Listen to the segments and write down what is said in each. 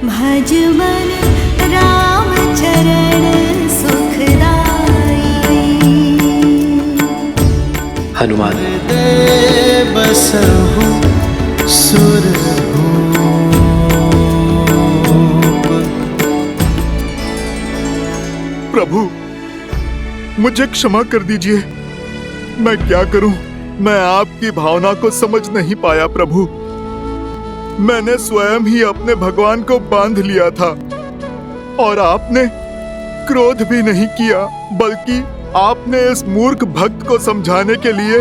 भज मन राम चरण सुखदाई। हनुमान बसहु सुरभूप। प्रभु मुझे क्षमा कर दीजिए, मैं क्या करूं? मैं आपकी भावना को समझ नहीं पाया प्रभु। मैंने स्वयं ही अपने भगवान को बांध लिया था और आपने क्रोध भी नहीं किया, बल्कि आपने इस मूर्ख भक्त को समझाने के लिए,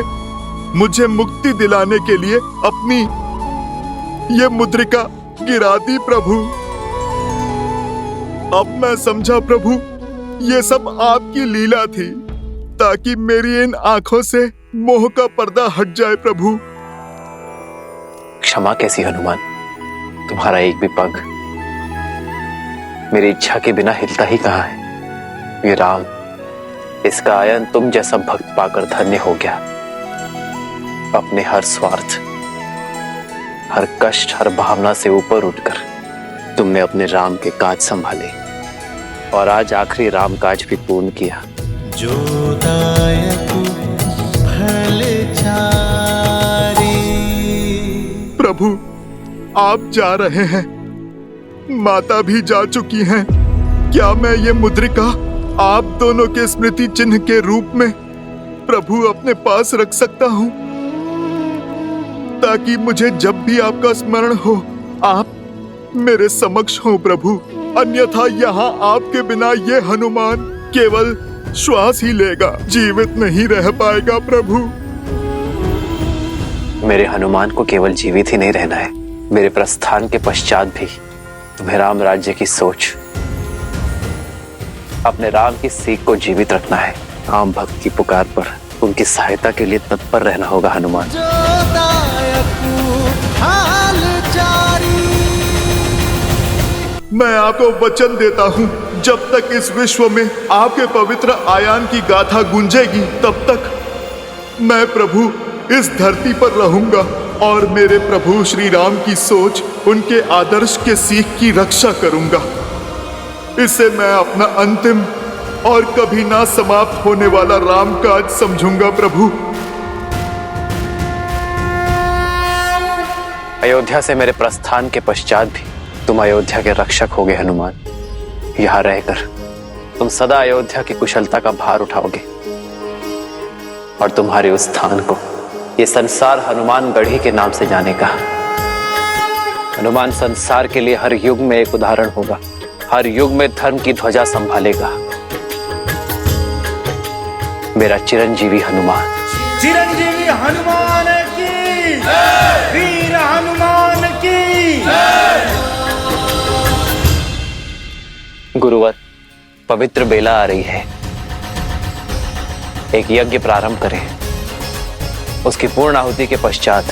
मुझे मुक्ति दिलाने के लिए अपनी ये मुद्रिका गिरा दी प्रभु। अब मैं समझा प्रभु, ये सब आपकी लीला थी ताकि मेरी इन आंखों से मोह का पर्दा हट जाए प्रभु। क्षमा कैसी हनुमान, तुम्हारा एक भी पग मेरी इच्छा के बिना हिलता ही कहाँ है। ये राम, इसका आयन तुम जैसा भक्त पाकर धन्य हो गया। अपने हर स्वार्थ, हर कष्ट, हर भावना से ऊपर उठकर तुमने अपने राम के काज संभाले और आज आखिरी राम काज भी पूर्ण किया। जो दायक फलचारी। प्रभु आप जा रहे हैं, माता भी जा चुकी हैं। क्या मैं ये मुद्रिका आप दोनों के स्मृति चिन्ह के रूप में प्रभु अपने पास रख सकता हूं, ताकि मुझे जब भी आपका स्मरण हो आप मेरे समक्ष हो प्रभु। अन्यथा यहाँ आपके बिना ये हनुमान केवल श्वास ही लेगा, जीवित नहीं रह पाएगा प्रभु। मेरे हनुमान को केवल जीवित ही नहीं रहना है, मेरे प्रस्थान के पश्चात भी तुम्हें राम राज्य की सोच, अपने राम की सीख को जीवित रखना है। आम भक्त की पुकार पर उनकी सहायता के लिए तत्पर रहना होगा हनुमान। जो दायक फलचारी। मैं आपको वचन देता हूँ, जब तक इस विश्व में आपके पवित्र आयान की गाथा गूंजेगी, तब तक मैं प्रभु इस धरती पर रहूंगा और मेरे प्रभु श्री राम की सोच, उनके आदर्श के सीख की रक्षा करूंगा। इसे मैं अपना अंतिम और कभी ना समाप्त होने वाला राम काज समझूंगा प्रभु। अयोध्या से मेरे प्रस्थान के पश्चात भी तुम अयोध्या के रक्षक होगे हनुमान। यहाँ रहकर तुम सदा अयोध्या की कुशलता का भार उठाओगे और तुम्हारे उस स्थान को ये संसार हनुमान गढ़ी के नाम से जानेगा। हनुमान संसार के लिए हर युग में एक उदाहरण होगा, हर युग में धर्म की ध्वजा संभालेगा। मेरा चिरंजीवी हनुमान। चिरंजीवी हनुमान की वीर हनुमान की। गुरुवर, पवित्र बेला आ रही है, एक यज्ञ प्रारंभ करें। उसकी पूर्ण आहुति के पश्चात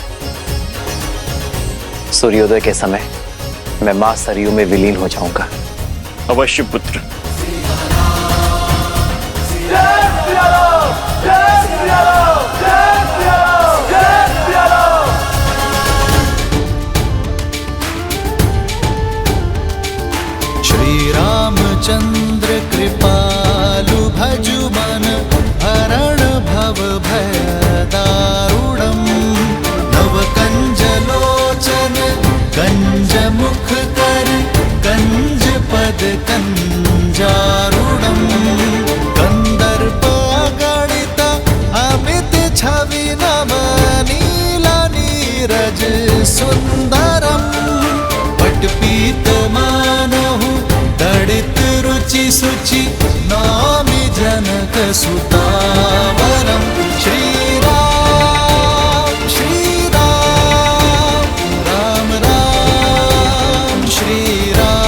सूर्योदय के समय मैं मां सरयू में विलीन हो जाऊंगा। अवश्य पुत्र। श्री रामचंद्र कृपालु भजु मन हरण भव भय दारुणम। नव कंज लोचन कंज मुख कर कंज पद कंजारुणम। कंदर्प गणित अमित छवि नव नीला नीरज सुंदरम। पटपीत मानहु दड़ित रुचि सुचि नामि जनक सुतावरम। श्री राम राम राम श्री राम।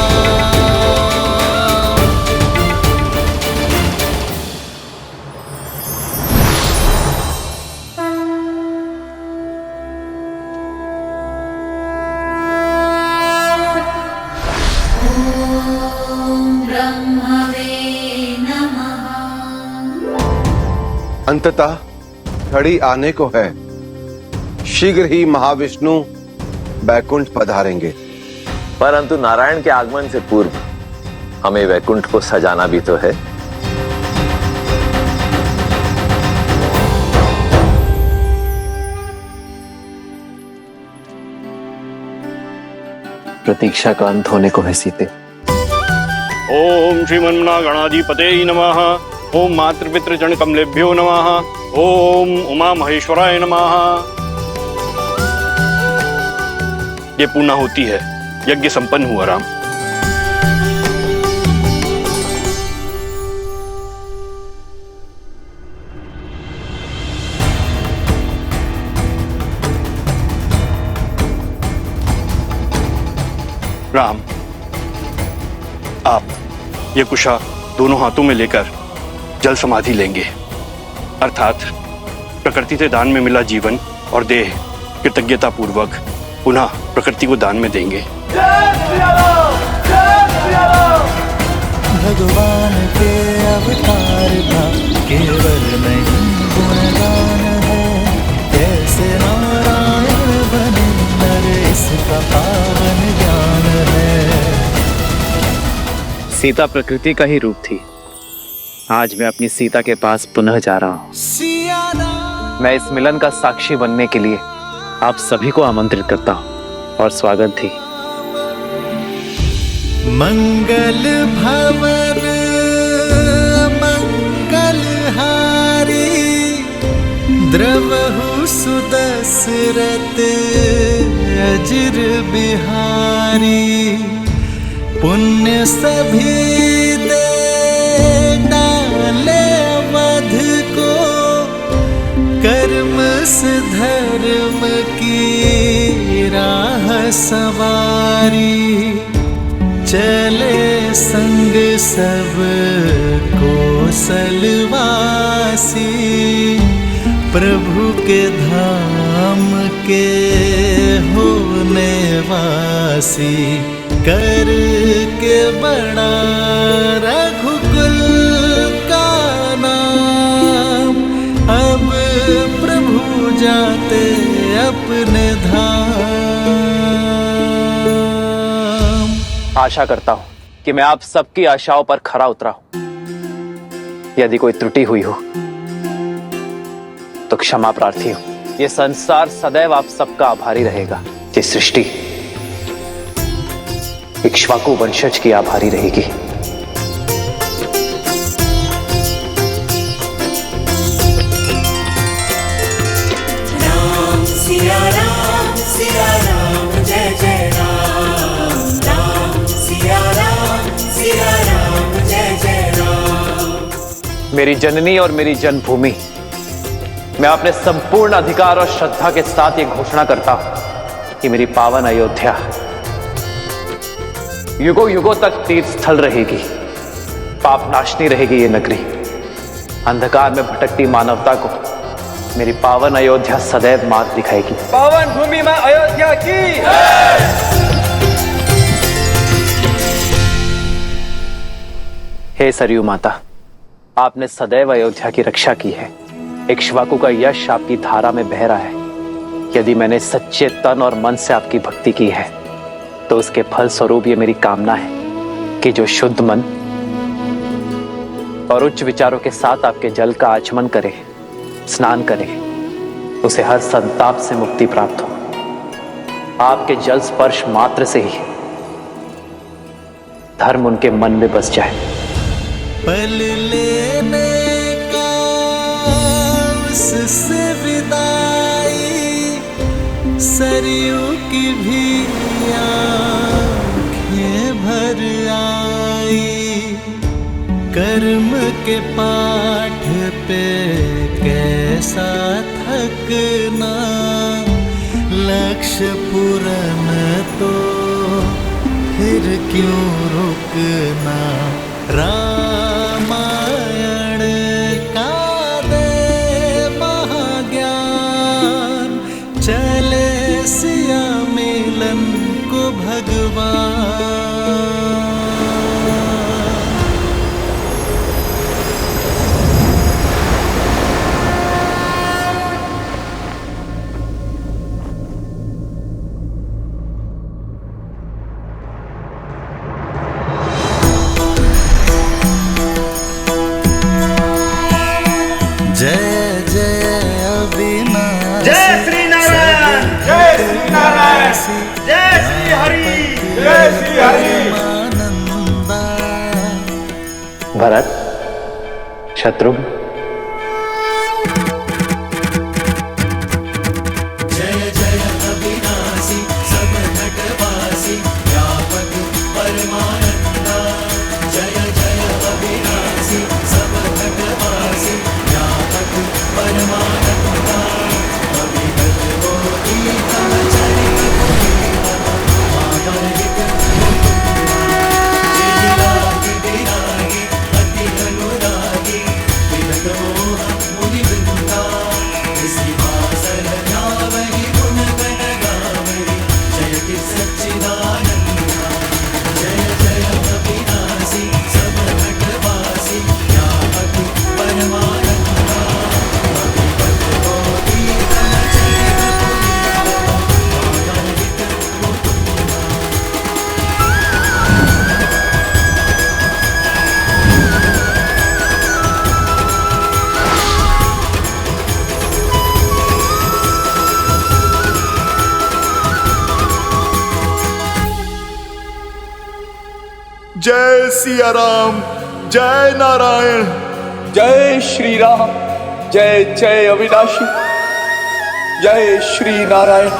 अंततः घड़ी आने को है, शीघ्र ही महाविष्णु बैकुंठ पधारेंगे। परंतु नारायण के आगमन से पूर्व हमें वैकुंठ को सजाना भी तो है। प्रतीक्षा का अंत होने को है सीते। ओम श्रीमन्नागणाधिपते नमः। ओम मातृपितृजन कमलेभ्यो नमः। ओम उमा महेश्वराय नमः। ये पूर्णा होती है, यज्ञ संपन्न हुआ राम। राम, आप ये कुशा दोनों हाथों में लेकर जल समाधि लेंगे, अर्थात प्रकृति से दान में मिला जीवन और देह कृतज्ञता पूर्वक पुनः प्रकृति को दान में देंगे। भगवान के अवतार का केवल नहीं गुणगान है, कैसे नारायण बने नर इसका पावन ज्ञान है। सीता प्रकृति का ही रूप थी। आज मैं अपनी सीता के पास पुनः जा रहा हूँ। मैं इस मिलन का साक्षी बनने के लिए आप सभी को आमंत्रित करता हूँ और स्वागत थी। मंगल भवन मंगल हारी, द्रवहु सुदशरथ अजिर बिहारी। पुण्य सभी दे डाले वध को, कर्म से धर्म की राह सवारी। चले संग सब कौशलवासी, प्रभु के धाम के होने वासी। कर के बड़ा रघुकुल का नाम, अब प्रभु जाते अपने धाम। आशा करता हूं कि मैं आप सबकी आशाओं पर खरा उतरा हूं। यदि कोई त्रुटि हुई हो तो क्षमा प्रार्थी हूं। यह संसार सदैव आप सबका आभारी रहेगा। ये सृष्टि इक्ष्वाकु वंशज की आभारी रहेगी। राम सिया राम जय जय राम। राम सिया राम जय जय राम। मेरी जननी और मेरी जन्मभूमि, मैं अपने संपूर्ण अधिकार और श्रद्धा के साथ ये घोषणा करता हूं कि मेरी पावन अयोध्या युगों युगों तक तीर्थ स्थल रहेगी। पापनाशनी रहेगी ये नगरी। अंधकार में भटकती मानवता को मेरी पावन अयोध्या सदैव मार्ग दिखाएगी। पावन भूमि में अयोध्या की। हे सरयू माता, आपने सदैव अयोध्या की रक्षा की है। इक्ष्वाकु का यश आपकी धारा में बह रहा है। यदि मैंने सच्चे तन और मन से आपकी भक्ति की है तो उसके फल स्वरूप ये मेरी कामना है कि जो शुद्ध मन और उच्च विचारों के साथ आपके जल का आचमन करे, स्नान करे, उसे हर संताप से मुक्ति प्राप्त हो। आपके जल स्पर्श मात्र से ही धर्म उनके मन में बस जाए। पल लेने का उससे विदाई, सरयू की भी आँखें भर आई। कर्म के पाठ पे कैसा थकना, लक्ष्य पूर्ण तो फिर क्यों रुकना। रामायण का दे महाज्ञान, चले सिया मिलन को भगवान। जय श्री नारायण, जय श्री नारायण, जय श्री हरि, जय श्री हरि। भरत, शत्रुघ्न, जय जय अविनाशी सब घटवासी व्यापक परमानंदा। जय जय अविनाशी सब घटवासी व्यापक परमानंदा। अविगत गोदी तव चरित पुनीता माधव हित मुकुंदा। जिहि लागी बिरागी अति अनुरागी विगत मोह मुनि वृंदा। इसी वासर ध्यावहि गुण गण गावहि जयति सच्चिदानंदा। जय जय अविनाशी सब घटवासी व्यापक परमानंदा। अविगत गोदी तव चरित पुनीता माधव हित मुकुंदा। जय सिया राम, जय नारायण। जय श्री राम, जय जय अविनाशी, जय श्री नारायण।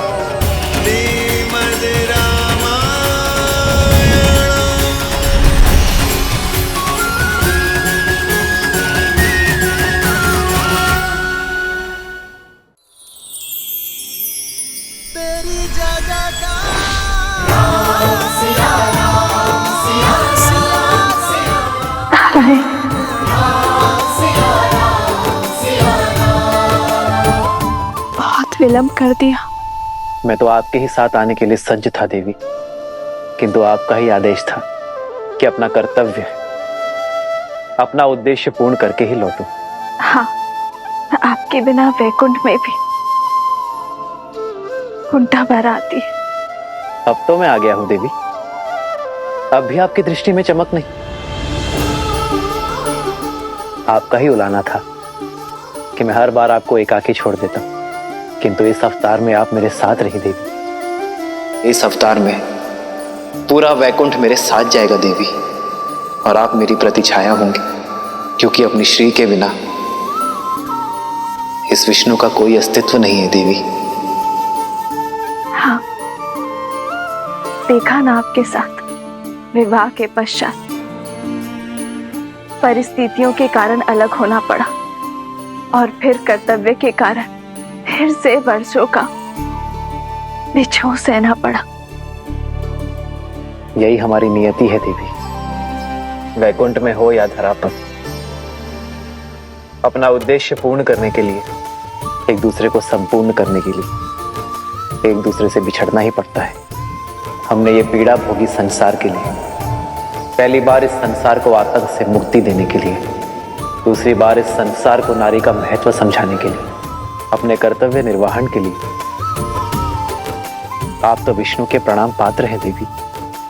श्रीमद् रामायण। तेरी जगह का बहुत विलंब कर दिया। मैं तो आपके ही साथ आने के लिए सज्ज था देवी, किंतु आपका ही आदेश था कि अपना कर्तव्य, अपना उद्देश्य पूर्ण करके ही लौटूं। हाँ, आपके बिना वैकुंठ में भी कुंठा भर आती है। अब तो मैं आ गया हूं देवी, अब भी आपकी दृष्टि में चमक नहीं। आपका ही उलाना था कि मैं हर बार आपको एकाकी छोड़ देता, किंतु इस अवतार में आप मेरे साथ रही देवी। इस अवतार में पूरा वैकुंठ मेरे साथ जाएगा देवी, और आप मेरी प्रतिछाया होंगी, क्योंकि अपनी श्री के बिना इस विष्णु का कोई अस्तित्व नहीं है देवी। हाँ, देखा ना आपके साथ विवाह के पश्चात परिस्थितियों के कारण अलग होना पड़ा, और फिर कर्तव्य के कारण फिर से वर्षों का बिछोह सहना पड़ा। यही हमारी नियति है देवी, वैकुंठ में हो या धरा पर, अपना उद्देश्य पूर्ण करने के लिए, एक दूसरे को संपूर्ण करने के लिए एक दूसरे से बिछड़ना ही पड़ता है। हमने ये पीड़ा भोगी संसार के लिए, पहली बार इस संसार को आतंक से मुक्ति देने के लिए, दूसरी बार इस संसार को नारी का महत्व समझाने के लिए, अपने कर्तव्य निर्वहन के लिए। आप तो विष्णु के प्रणाम पात्र हैं देवी।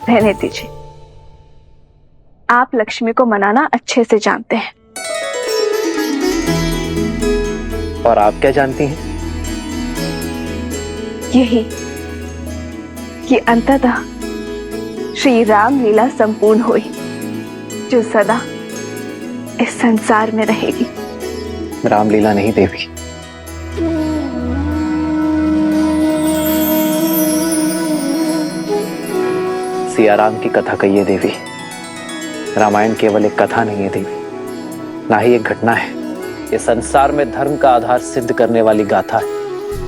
रहने दीजिए, आप लक्ष्मी को मनाना अच्छे से जानते हैं। और आप क्या जानती हैं? यही कि अंततः श्री राम लीला संपूर्ण हुई, जो सदा इस संसार में रहेगी। रामलीला नहीं देवी, सियाराम की कथा कहिए देवी। रामायण केवल एक कथा नहीं है देवी, ना ही एक घटना है। ये संसार में धर्म का आधार सिद्ध करने वाली गाथा है।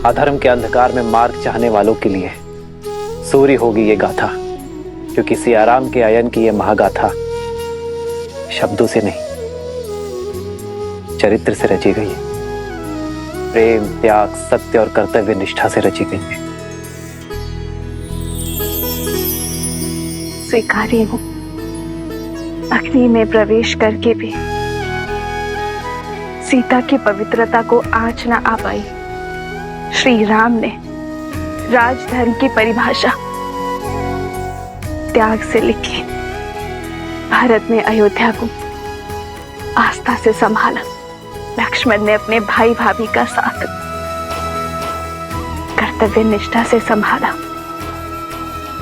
अधर्म के अंधकार में मार्ग चाहने वालों के लिए सूर्य होगी ये गाथा, क्योंकि सियाराम के आयन की ये महागाथा शब्दों से नहीं, चरित्र से रची गई है। प्रेम, त्याग, सत्य और कर्तव्य निष्ठा से रची गई है। स्वीकारी हूं, अग्नि में प्रवेश करके भी सीता की पवित्रता को आँच न आ पाई। श्री राम ने राजधर्म की परिभाषा त्याग से लिखी। भारत ने अयोध्या को आस्था से संभाला। लक्ष्मण ने अपने भाई भाभी का साथ। कर्तव्य निष्ठा से संभाला,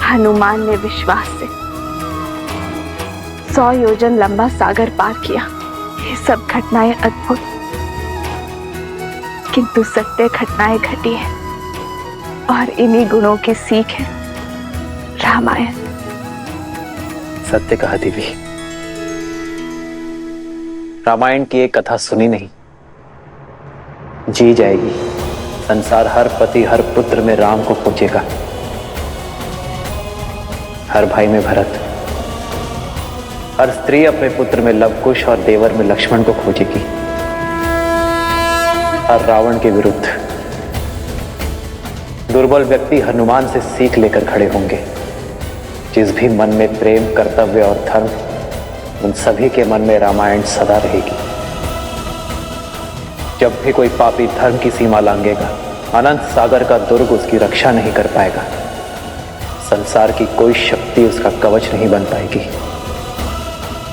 हनुमान ने विश्वास से 100 योजन लंबा सागर पार किया। ये सब घटनाएं अद्भुत किंतु सत्य घटनाएं घटी है और इन्हीं गुणों की सीख है रामायण। सत्य कहा देवी, रामायण की एक कथा सुनी नहीं, जी जाएगी। संसार हर पति हर पुत्र में राम को खोजेगा, हर भाई में भरत, हर स्त्री अपने पुत्र में लवकुश और देवर में लक्ष्मण को खोजेगी। हर रावण के विरुद्ध दुर्बल व्यक्ति हनुमान से सीख लेकर खड़े होंगे। जिस भी मन में प्रेम, कर्तव्य और धर्म, उन सभी के मन में रामायण सदा रहेगी। जब भी कोई पापी धर्म की सीमा लांघेगा, अनंत सागर का दुर्ग उसकी रक्षा नहीं कर पाएगा। संसार की कोई शक्ति उसका कवच नहीं बन पाएगी।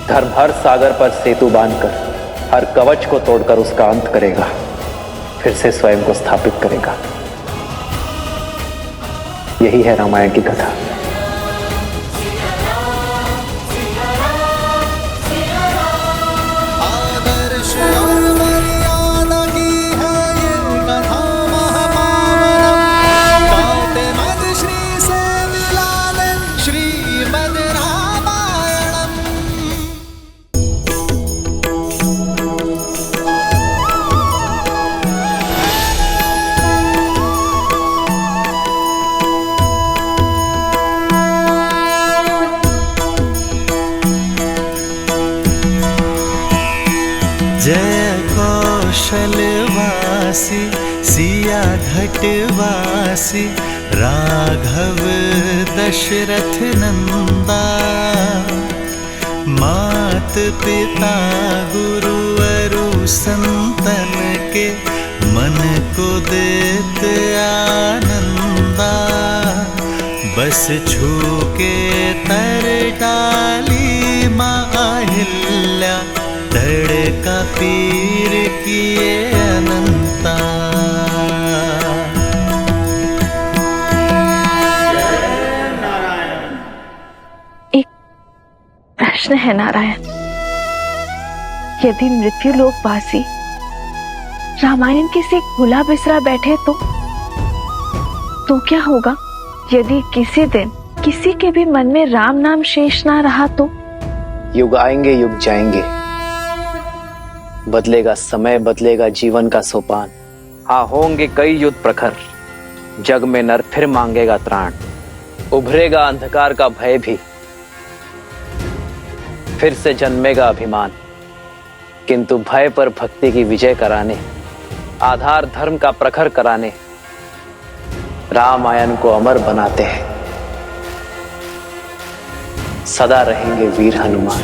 धर्म हर सागर पर सेतु बांधकर, हर कवच को तोड़कर उसका अंत करेगा, फिर से स्वयं को स्थापित करेगा। यही है रामायण की कथा। आदर्श और मर्यादा की है ये कथा महापावन। गाते मद श्री से विलालन श्रीमद् रामायणम। जय कौशलवासी सिया घटवासी राघव दशरथ नंदा। मात पिता गुरुवरु संतन के मन को देत आनंदा। बस छू के तर डाली माँ अहिल्या, तड़का पीर किए अनंता। एक प्रश्न है नारायण, यदि मृत्यु लोकवासी रामायण की सीख भुला बिसरा बैठे तो क्या होगा? यदि किसी दिन किसी के भी मन में राम नाम शेष ना रहा तो? युग आएंगे, युग जाएंगे, बदलेगा समय, बदलेगा जीवन का सोपान। हाँ, होंगे कई युद्ध प्रखर, जग में नर फिर मांगेगा त्राण। उभरेगा अंधकार का भय भी, फिर से जन्मेगा अभिमान। किंतु भय पर भक्ति की विजय कराने, आधार धर्म का प्रखर कराने, रामायण को अमर बनाते हैं। सदा रहेंगे वीर हनुमान।